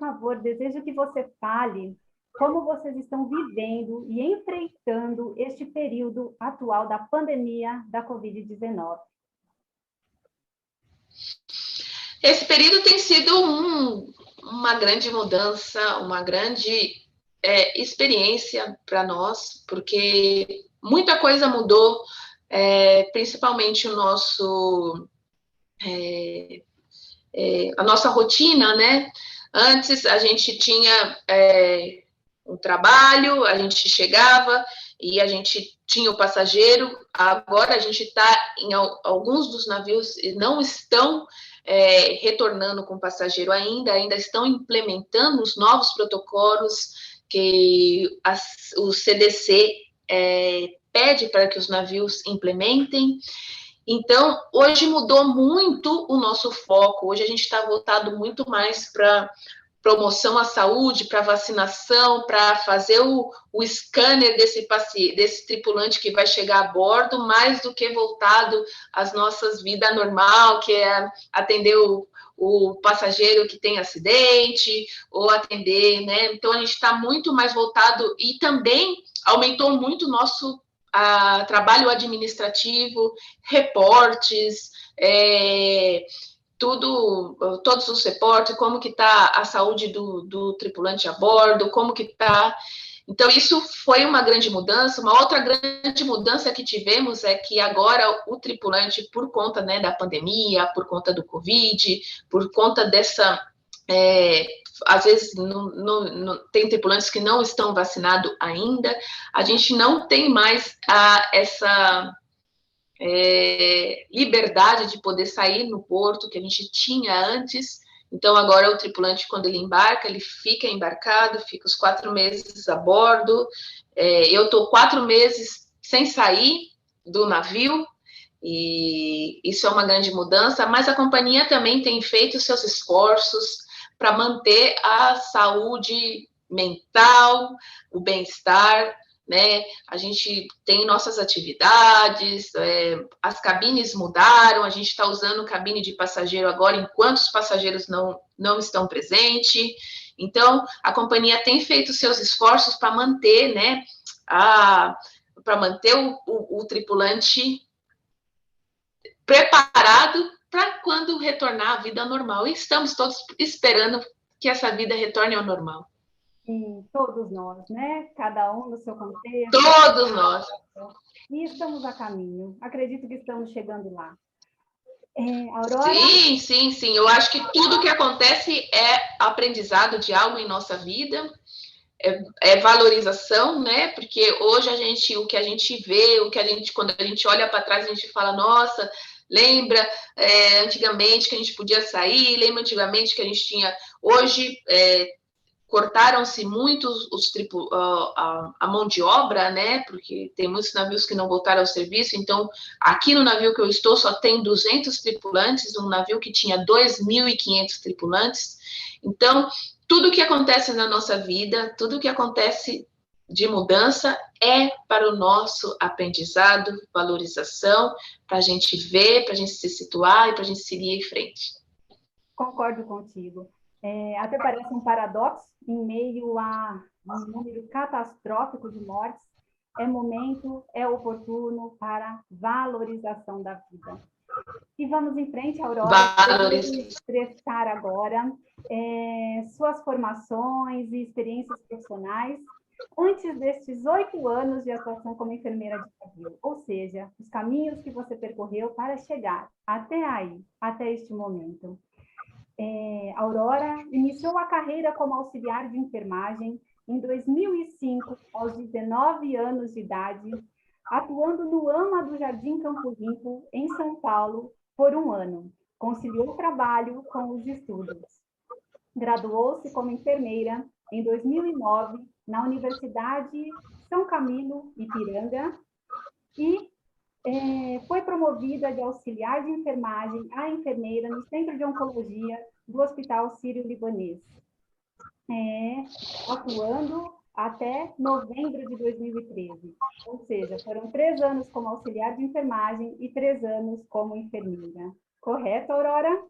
favor, desejo que você fale como vocês estão vivendo e enfrentando este período atual da pandemia da Covid-19. Esse período tem sido uma grande mudança, uma grande experiência para nós, porque muita coisa mudou, principalmente a nossa rotina, né? Antes a gente tinha um trabalho, a gente chegava e a gente tinha o passageiro. Agora a gente está em alguns dos navios e não estão retornando com passageiro ainda estão implementando os novos protocolos que o CDC pede para que os navios implementem. Então, hoje mudou muito o nosso foco. Hoje a gente está voltado muito mais para promoção à saúde, para vacinação, para fazer o scanner desse tripulante que vai chegar a bordo, mais do que voltado às nossas vidas normal, que é atender o passageiro que tem acidente, ou atender, né? Então, a gente está muito mais voltado, e também aumentou muito o nosso trabalho administrativo, reportes, todos os reportes, como que está a saúde do tripulante a bordo, como que está. Então, isso foi uma grande mudança. Uma outra grande mudança que tivemos é que agora o tripulante, por conta, né, da pandemia, por conta do Covid, por conta dessa... às vezes tem tripulantes que não estão vacinados ainda, a gente não tem mais essa liberdade de poder sair no porto que a gente tinha antes. Então, agora o tripulante, quando ele embarca, ele fica embarcado, fica os 4 meses a bordo. Eu estou 4 meses sem sair do navio, e isso é uma grande mudança, mas a companhia também tem feito seus esforços para manter a saúde mental, o bem-estar, né? A gente tem nossas atividades, as cabines mudaram, a gente está usando cabine de passageiro agora enquanto os passageiros não estão presentes. Então, a companhia tem feito seus esforços para manter, né, para manter o tripulante preparado para quando retornar à vida normal. E estamos todos esperando que essa vida retorne ao normal. Sim, todos nós, né? Cada um no seu contexto. Todos nós. E estamos a caminho. Acredito que estamos chegando lá. Aurora? Sim. Eu acho que tudo que acontece é aprendizado de algo em nossa vida, é valorização, né? Porque hoje o que a gente vê, quando a gente olha para trás, a gente fala, nossa, lembra antigamente que a gente podia sair, lembra antigamente que a gente tinha... Hoje, cortaram-se muito a mão de obra, né? Porque tem muitos navios que não voltaram ao serviço. Então, aqui no navio que eu estou, só tem 200 tripulantes, um navio que tinha 2.500 tripulantes. Então, tudo que acontece na nossa vida, tudo que acontece de mudança é para o nosso aprendizado, valorização, para a gente ver, para a gente se situar e para a gente seguir em frente. Concordo contigo. Até parece um paradoxo, em meio a um número catastrófico de mortes, é oportuno para valorização da vida. E vamos em frente, Aurora. Vamos expressar agora suas formações e experiências profissionais antes destes 8 anos de atuação como enfermeira de navio, ou seja, os caminhos que você percorreu para chegar até aí, até este momento. Aurora iniciou a carreira como auxiliar de enfermagem em 2005, aos 19 anos de idade, atuando no AMA do Jardim Campo Limpo, em São Paulo, por 1 ano. Conciliou o trabalho com os estudos. Graduou-se como enfermeira em 2009 na Universidade São Camilo, Ipiranga, e foi promovida de auxiliar de enfermagem a enfermeira no Centro de Oncologia do Hospital Sírio-Libanês, atuando até novembro de 2013. Ou seja, foram 3 anos como auxiliar de enfermagem e 3 anos como enfermeira. Correto, Aurora?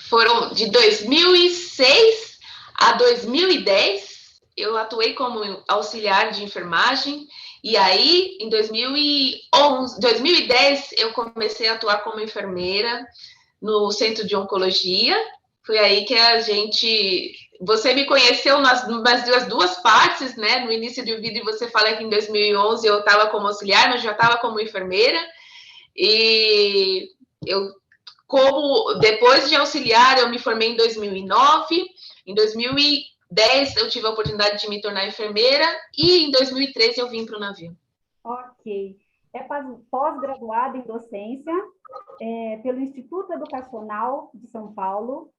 foram de 2006 a 2010, eu atuei como auxiliar de enfermagem, e aí, em 2010, eu comecei a atuar como enfermeira no Centro de Oncologia. Foi aí que você me conheceu nas duas partes, né? No início do vídeo você fala que em 2011 eu estava como auxiliar, mas já estava como enfermeira. E depois de auxiliar, eu me formei em 2009. Em 2010 eu tive a oportunidade de me tornar enfermeira e em 2013 eu vim para o navio. Ok. É pós-graduada em docência pelo Instituto Educacional de São Paulo,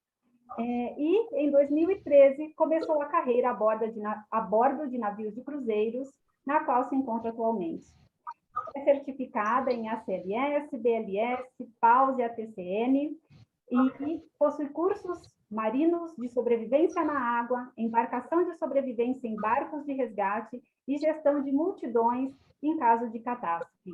e em 2013 começou a carreira a bordo de navios de cruzeiros, na qual se encontra atualmente. É certificada em ACLS, BLS, PAUS e ATCN, e possui cursos marinos de sobrevivência na água, embarcação de sobrevivência em barcos de resgate e gestão de multidões em caso de catástrofe.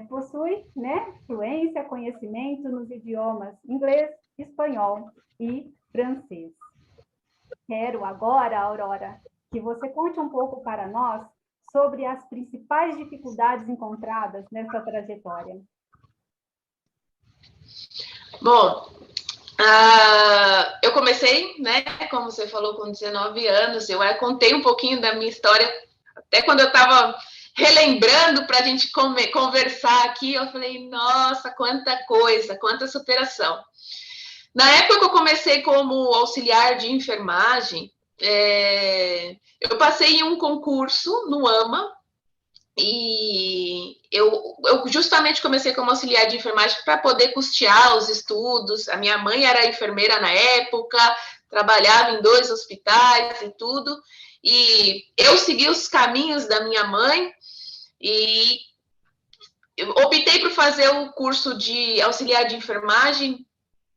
Possui, né, fluência, conhecimento nos idiomas inglês, espanhol e francês. Quero agora, Aurora, que você conte um pouco para nós sobre as principais dificuldades encontradas nessa trajetória. Bom, eu comecei, né, como você falou, com 19 anos. Eu contei um pouquinho da minha história, até quando eu estava relembrando para a gente conversar aqui, eu falei, nossa, quanta coisa, quanta superação. Na época que eu comecei como auxiliar de enfermagem, eu passei em um concurso no AMA, e eu justamente comecei como auxiliar de enfermagem para poder custear os estudos. A minha mãe era enfermeira na época, trabalhava em 2 hospitais e tudo, e eu segui os caminhos da minha mãe e eu optei por fazer o curso de auxiliar de enfermagem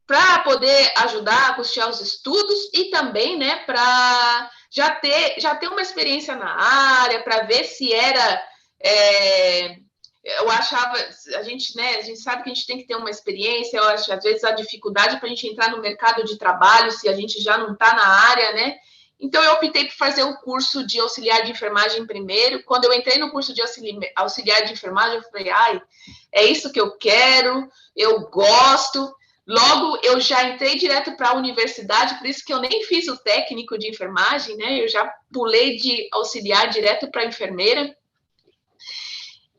para poder ajudar a custear os estudos e também, né, para já ter uma experiência na área, para ver se era... eu achava, a gente sabe que a gente tem que ter uma experiência. Eu acho, às vezes, a dificuldade para a gente entrar no mercado de trabalho, se a gente já não está na área, né? Então, eu optei por fazer o curso de auxiliar de enfermagem primeiro. Quando eu entrei no curso de auxiliar de enfermagem, eu falei, é isso que eu quero, eu gosto. Logo, eu já entrei direto para a universidade, por isso que eu nem fiz o técnico de enfermagem, né? Eu já pulei de auxiliar direto para enfermeira.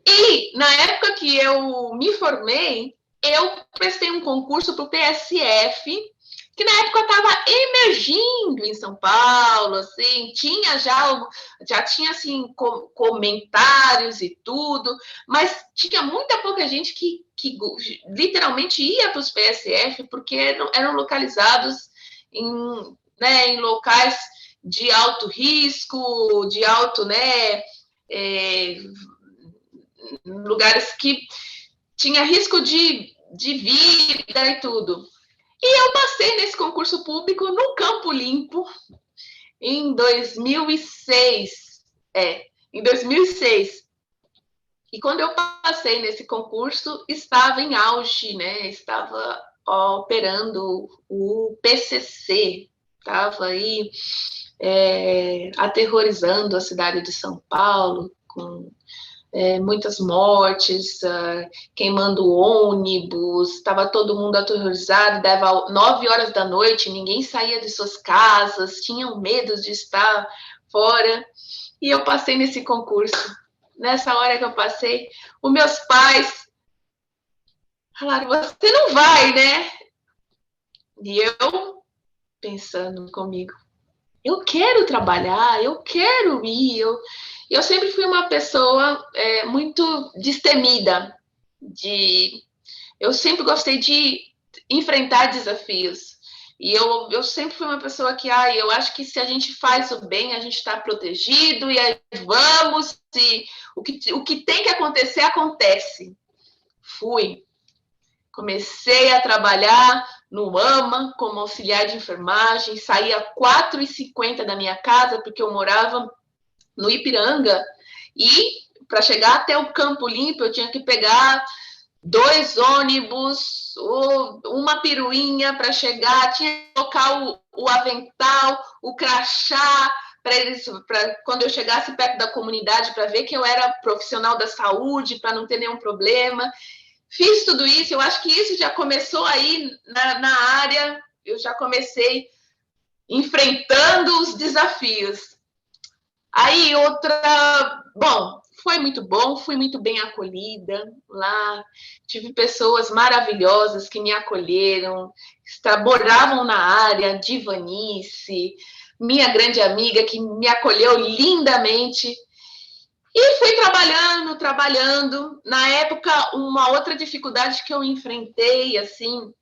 E, na época que eu me formei, eu prestei um concurso para o PSF, que na época estava emergindo em São Paulo, assim, já tinha, assim, comentários e tudo, mas tinha muita pouca gente que literalmente ia para os PSF, porque eram localizados em locais de alto risco, de alto, né, lugares que tinha risco de vida e tudo. E eu passei nesse concurso público no Campo Limpo em 2006. Em 2006. E quando eu passei nesse concurso, estava em auge, né? Estava operando o PCC, estava aí aterrorizando a cidade de São Paulo, com muitas mortes, queimando ônibus, estava todo mundo aterrorizado, dava 9 horas da noite, ninguém saía de suas casas, tinham medo de estar fora, e eu passei nesse concurso. Nessa hora que eu passei, os meus pais falaram, você não vai, né? E eu, pensando comigo, eu quero trabalhar, eu quero ir, eu sempre fui uma pessoa muito destemida, eu sempre gostei de enfrentar desafios, e eu sempre fui uma pessoa que, eu acho que se a gente faz o bem, a gente está protegido, e aí vamos, e o que tem que acontecer, acontece. Fui. Comecei a trabalhar no AMA como auxiliar de enfermagem, saía 4h50 da minha casa, porque eu morava no Ipiranga, e para chegar até o Campo Limpo eu tinha que pegar 2 ônibus, uma piruinha para chegar, tinha que colocar o avental, o crachá, para quando eu chegasse perto da comunidade, para ver que eu era profissional da saúde, para não ter nenhum problema. Fiz tudo isso, eu acho que isso já começou aí na área, eu já comecei enfrentando os desafios. Aí bom, foi muito bom, fui muito bem acolhida lá, tive pessoas maravilhosas que me acolheram, moravam na área, Divanice, minha grande amiga que me acolheu lindamente, e fui trabalhando. Na época, uma outra dificuldade que eu enfrentei, assim,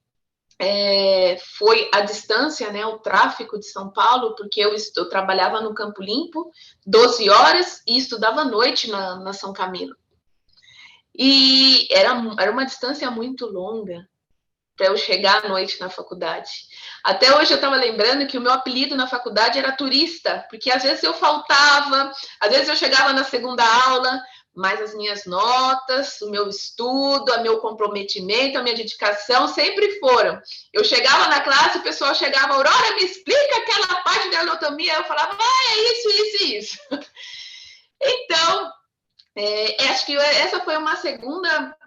foi a distância, né, o tráfego de São Paulo, porque eu trabalhava no Campo Limpo, 12 horas, e estudava à noite na São Camilo. E era uma distância muito longa para eu chegar à noite na faculdade. Até hoje eu estava lembrando que o meu apelido na faculdade era turista, porque às vezes eu faltava, às vezes eu chegava na segunda aula, mas as minhas notas, o meu estudo, o meu comprometimento, a minha dedicação sempre foram. Eu chegava na classe, o pessoal chegava, Aurora, me explica aquela parte da anatomia. Eu falava, é isso. Então, acho que essa foi uma segunda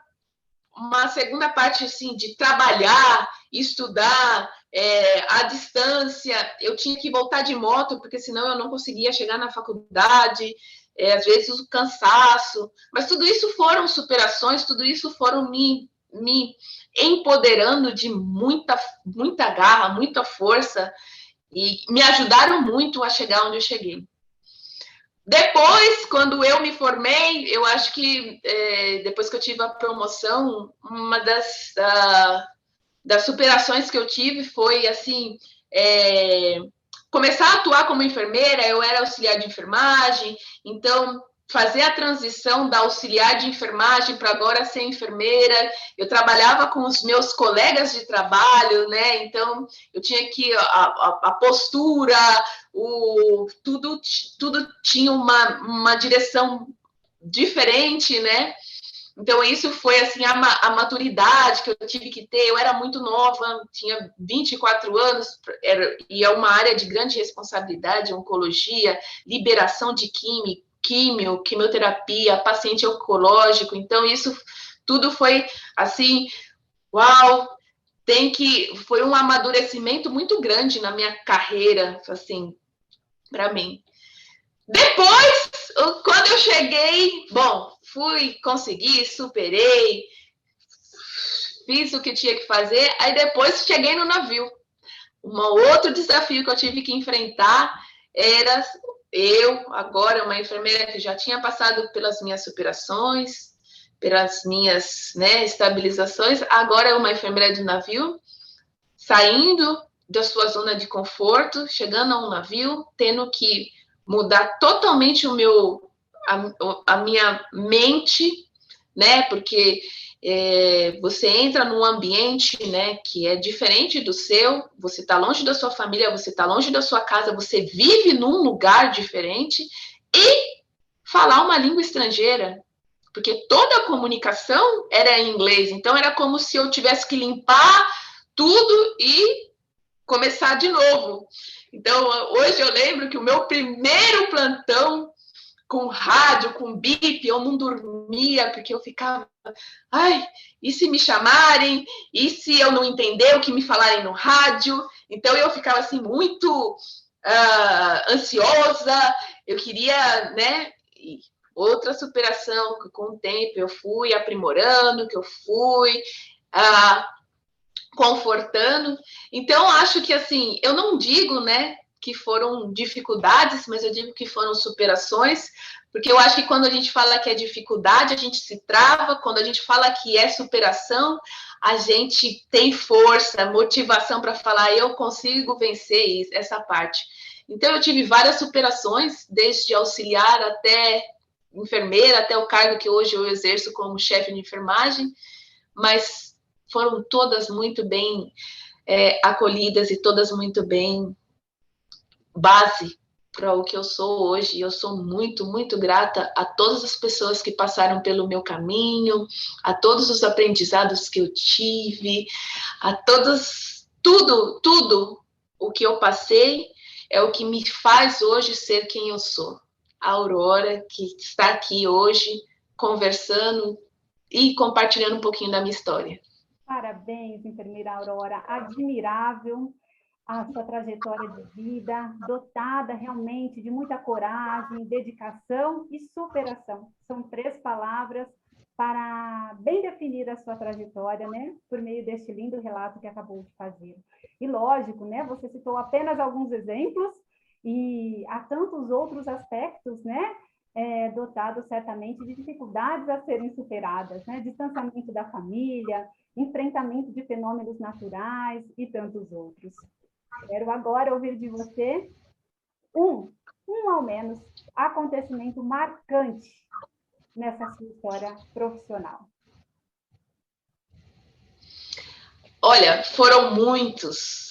parte, assim, de trabalhar, estudar, à distância. Eu tinha que voltar de moto, porque senão eu não conseguia chegar na faculdade, às vezes o cansaço. Mas tudo isso foram superações, tudo isso foram me empoderando de muita garra, muita força, e me ajudaram muito a chegar onde eu cheguei. Depois, quando eu me formei, eu acho que depois que eu tive a promoção, uma das superações que eu tive foi, assim, começar a atuar como enfermeira. Eu era auxiliar de enfermagem, então fazer a transição da auxiliar de enfermagem para agora ser enfermeira. Eu trabalhava com os meus colegas de trabalho, né? Então eu tinha que a postura, tudo tinha uma direção diferente, né? Então, isso foi, assim, a maturidade que eu tive que ter. Eu era muito nova, tinha 24 anos, e é uma área de grande responsabilidade, oncologia, liberação de quimioterapia, paciente oncológico. Então, isso tudo foi, assim, uau, foi um amadurecimento muito grande na minha carreira, assim, para mim. Depois, quando eu cheguei, bom, consegui, superei, fiz o que tinha que fazer, aí depois cheguei no navio. Um outro desafio que eu tive que enfrentar era eu, agora, uma enfermeira que já tinha passado pelas minhas superações, pelas minhas, né, estabilizações, agora uma enfermeira do navio, saindo da sua zona de conforto, chegando a um navio, tendo que mudar totalmente a minha mente, né? Porque você entra num ambiente, né, que é diferente do seu, você está longe da sua família, você está longe da sua casa, você vive num lugar diferente e falar uma língua estrangeira, porque toda a comunicação era em inglês, então era como se eu tivesse que limpar tudo e começar de novo. Então, hoje eu lembro que o meu primeiro plantão com rádio, com bip, eu não dormia, porque eu ficava, ai, e se me chamarem? E se eu não entender o que me falarem no rádio? Então, eu ficava, assim, muito ansiosa, eu queria, né, outra superação, que com o tempo eu fui aprimorando, que eu fui confortando. Então, acho que, assim, eu não digo, né, que foram dificuldades, mas eu digo que foram superações, porque eu acho que quando a gente fala que é dificuldade, a gente se trava, quando a gente fala que é superação, a gente tem força, motivação para falar, eu consigo vencer essa parte. Então, eu tive várias superações, desde auxiliar até enfermeira, até o cargo que hoje eu exerço como chefe de enfermagem, mas foram todas muito bem acolhidas e todas muito bem base para o que eu sou hoje. Eu sou muito, muito grata a todas as pessoas que passaram pelo meu caminho, a todos os aprendizados que eu tive, a todos, tudo o que eu passei é o que me faz hoje ser quem eu sou. A Aurora, que está aqui hoje conversando e compartilhando um pouquinho da minha história. Parabéns, enfermeira Aurora, admirável a sua trajetória de vida, dotada realmente de muita coragem, dedicação e superação. São 3 palavras para bem definir a sua trajetória, né? Por meio deste lindo relato que acabou de fazer. E lógico, né? Você citou apenas alguns exemplos e há tantos outros aspectos, né? Dotados certamente de dificuldades a serem superadas, né? Distanciamento da família, enfrentamento de fenômenos naturais e tantos outros. Quero agora ouvir de você um ao menos, acontecimento marcante nessa sua história profissional. Olha, foram muitos.